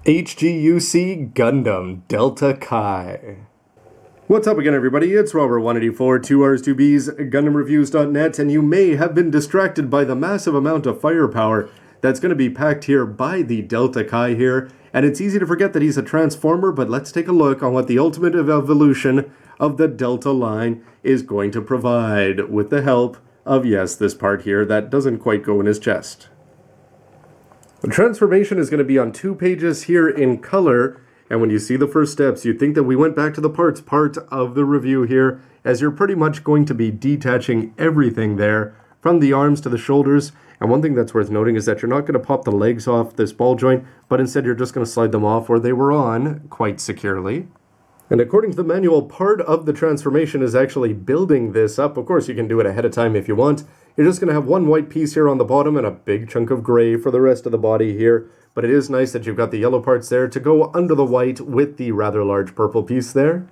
HGUC Gundam Delta Kai. What's up again, everybody? It's Robert184, 2Rs2Bs, GundamReviews.net, and you may have been distracted by the massive amount of firepower that's going to be packed here by the Delta Kai here, and it's easy to forget that he's a transformer, but let's take a look on what the ultimate evolution of the Delta line is going to provide with the help of, yes, this part here that doesn't quite go in his chest. The transformation is going to be on 2 pages here in color, and when you see the first steps, you'd think that we went back to the parts part of the review here, as you're pretty much going to be detaching everything there, from the arms to the shoulders. And one thing that's worth noting is that you're not going to pop the legs off this ball joint, but instead you're just going to slide them off where they were on, quite securely. And according to the manual, part of the transformation is actually building this up. Of course, you can do it ahead of time if you want. You're just going to have one white piece here on the bottom and a big chunk of gray for the rest of the body here. But it is nice that you've got the yellow parts there to go under the white with the rather large purple piece there.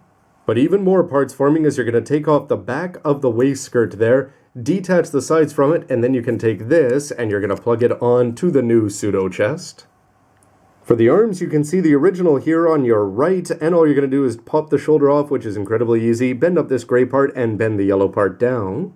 But even more parts forming as you're going to take off the back of the waist skirt there, detach the sides from it, and then you can take this and you're going to plug it on to the new pseudo chest. For the arms, you can see the original here on your right, and all you're going to do is pop the shoulder off, which is incredibly easy, bend up this gray part, and bend the yellow part down.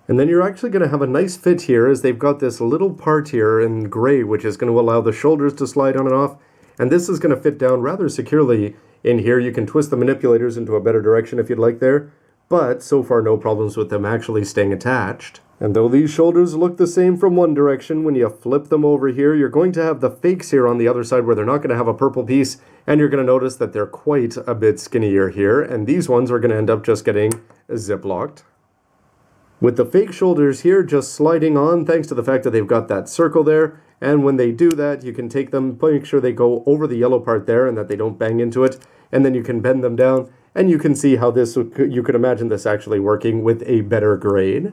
And then you're actually going to have a nice fit here, as they've got this little part here in gray, which is going to allow the shoulders to slide on and off, and this is going to fit down rather securely in here. You can twist the manipulators into a better direction if you'd like there, but so far no problems with them actually staying attached. And though these shoulders look the same from one direction, when you flip them over here, you're going to have the fakes here on the other side where they're not going to have a purple piece, and you're going to notice that they're quite a bit skinnier here, and these ones are going to end up just getting zip-locked. With the fake shoulders here just sliding on, thanks to the fact that they've got that circle there, and when they do that, you can take them, make sure they go over the yellow part there and that they don't bang into it, and then you can bend them down, and you can see how this, you could imagine this actually working with a better grade.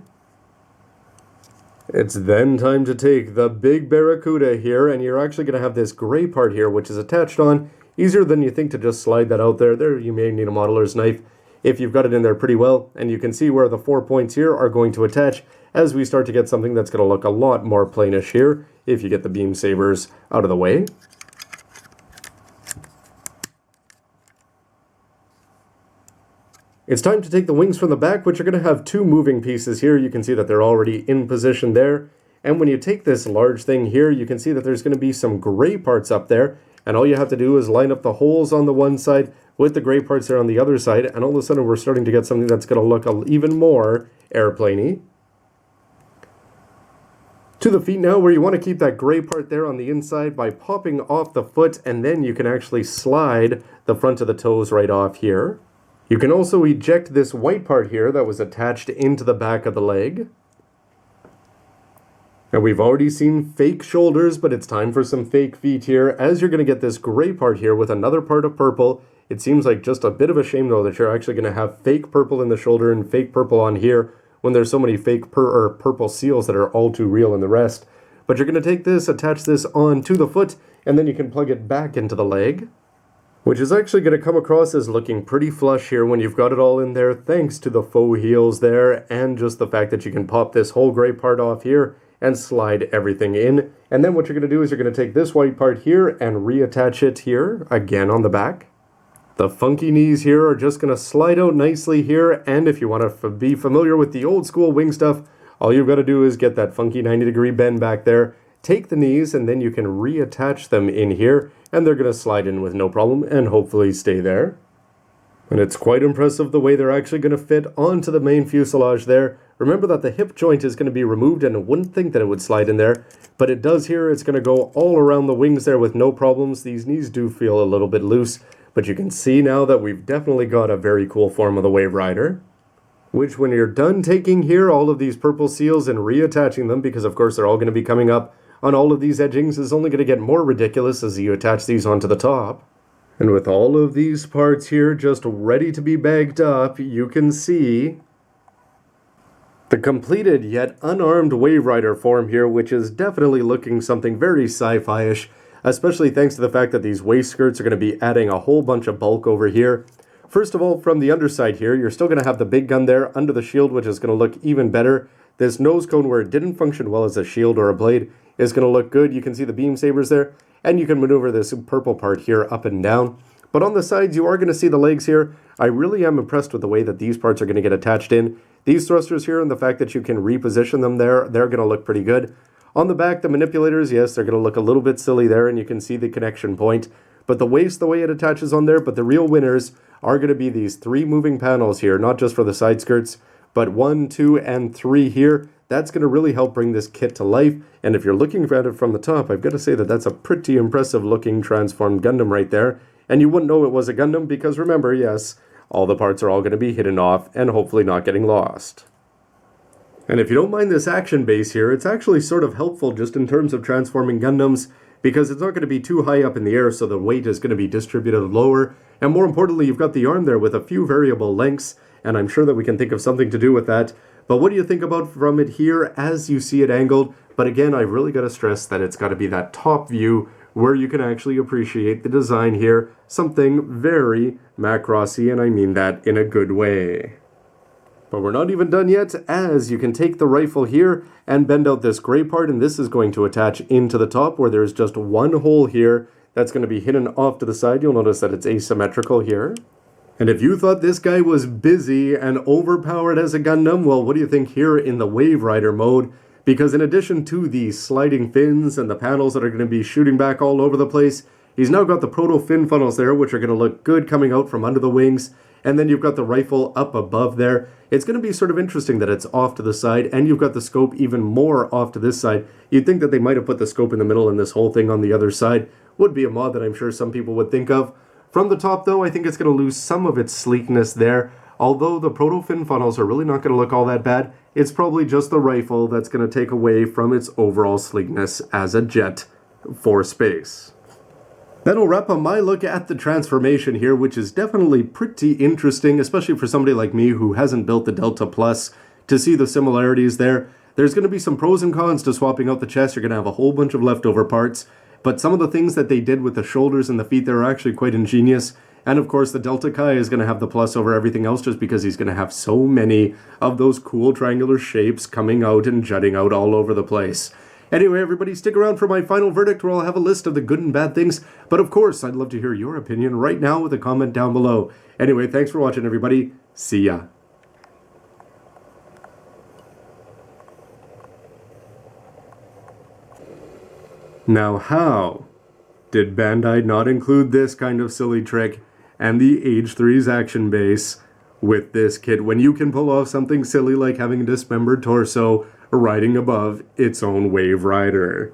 It's then time to take the big Barracuda here, and you're actually going to have this gray part here, which is attached on. Easier than you think to just slide that out there. There you may need a modeler's knife if you've got it in there pretty well, and you can see where the 4 points here are going to attach as we start to get something that's going to look a lot more plainish here if you get the beam sabers out of the way. It's time to take the wings from the back, which are going to have 2 moving pieces here. You can see that they're already in position there. And when you take this large thing here, you can see that there's going to be some gray parts up there. And all you have to do is line up the holes on the one side with the gray parts there on the other side. And all of a sudden, we're starting to get something that's going to look even more airplane-y. To the feet now, where you want to keep that gray part there on the inside by popping off the foot. And then you can actually slide the front of the toes right off here. You can also eject this white part here that was attached into the back of the leg. And we've already seen fake shoulders, but it's time for some fake feet here, as you're going to get this gray part here with another part of purple. It seems like just a bit of a shame, though, that you're actually going to have fake purple in the shoulder and fake purple on here when there's so many fake purple seals that are all too real in the rest. But you're going to take this, attach this on to the foot, and then you can plug it back into the leg, which is actually going to come across as looking pretty flush here when you've got it all in there, thanks to the faux heels there, and just the fact that you can pop this whole gray part off here and slide everything in. And then what you're going to do is you're going to take this white part here and reattach it here, again on the back. The funky knees here are just going to slide out nicely here, and if you want to be familiar with the old school wing stuff, all you've got to do is get that funky 90-degree bend back there, take the knees, and then you can reattach them in here, and they're going to slide in with no problem and hopefully stay there. And it's quite impressive the way they're actually going to fit onto the main fuselage there. Remember that the hip joint is going to be removed, and I wouldn't think that it would slide in there, but it does here. It's going to go all around the wings there with no problems. These knees do feel a little bit loose, but you can see now that we've definitely got a very cool form of the Wave Rider. Which, when you're done taking here all of these purple seals and reattaching them, because of course they're all going to be coming up on all of these edgings, is only going to get more ridiculous as you attach these onto the top. And with all of these parts here just ready to be bagged up, you can see the completed yet unarmed Wave Rider form here, which is definitely looking something very sci-fi-ish, especially thanks to the fact that these waist skirts are going to be adding a whole bunch of bulk over here. First of all, from the underside here, you're still going to have the big gun there under the shield, which is going to look even better. This nose cone, where it didn't function well as a shield or a blade, is going to look good. You can see the beam sabers there, and you can maneuver this purple part here up and down. But on the sides, you are going to see the legs here. I really am impressed with the way that these parts are going to get attached in. These thrusters here and the fact that you can reposition them there, they're going to look pretty good. On the back, the manipulators, yes, they're going to look a little bit silly there, and you can see the connection point. But the waist, the way it attaches on there, but the real winners are going to be these 3 moving panels here, not just for the side skirts, but 1, 2, and 3 here. That's going to really help bring this kit to life. And if you're looking at it from the top, I've got to say that that's a pretty impressive looking transformed Gundam right there. And you wouldn't know it was a Gundam because remember, yes, all the parts are all going to be hidden off and hopefully not getting lost. And if you don't mind this action base here, it's actually sort of helpful just in terms of transforming Gundams because it's not going to be too high up in the air, so the weight is going to be distributed lower. And more importantly, you've got the arm there with a few variable lengths, and I'm sure that we can think of something to do with that. But what do you think about from it here as you see it angled? But again, I really got to stress that it's got to be that top view where you can actually appreciate the design here. Something very Macrossy, and I mean that in a good way. But we're not even done yet, as you can take the rifle here and bend out this gray part, and this is going to attach into the top where there's just one hole here that's going to be hidden off to the side. You'll notice that it's asymmetrical here. And if you thought this guy was busy and overpowered as a Gundam, well, what do you think here in the Wave Rider mode? Because in addition to the sliding fins and the panels that are going to be shooting back all over the place, he's now got the proto fin funnels there, which are going to look good coming out from under the wings. And then you've got the rifle up above there. It's going to be sort of interesting that it's off to the side, and you've got the scope even more off to this side. You'd think that they might have put the scope in the middle and this whole thing on the other side. Would be a mod that I'm sure some people would think of. From the top, though, I think it's going to lose some of its sleekness there. Although the proto fin funnels are really not going to look all that bad, it's probably just the rifle that's going to take away from its overall sleekness as a jet for space. That'll wrap up my look at the transformation here, which is definitely pretty interesting, especially for somebody like me who hasn't built the Delta Plus, to see the similarities there. There's going to be some pros and cons to swapping out the chest. You're going to have a whole bunch of leftover parts, but some of the things that they did with the shoulders and the feet there are actually quite ingenious. And of course, the Delta Chi is going to have the plus over everything else just because he's going to have so many of those cool triangular shapes coming out and jutting out all over the place. Anyway, everybody, stick around for my final verdict where I'll have a list of the good and bad things. But of course, I'd love to hear your opinion right now with a comment down below. Anyway, thanks for watching, everybody. See ya. Now, how did Bandai not include this kind of silly trick and the H3's action base with this kit when you can pull off something silly like having a dismembered torso riding above its own Wave Rider?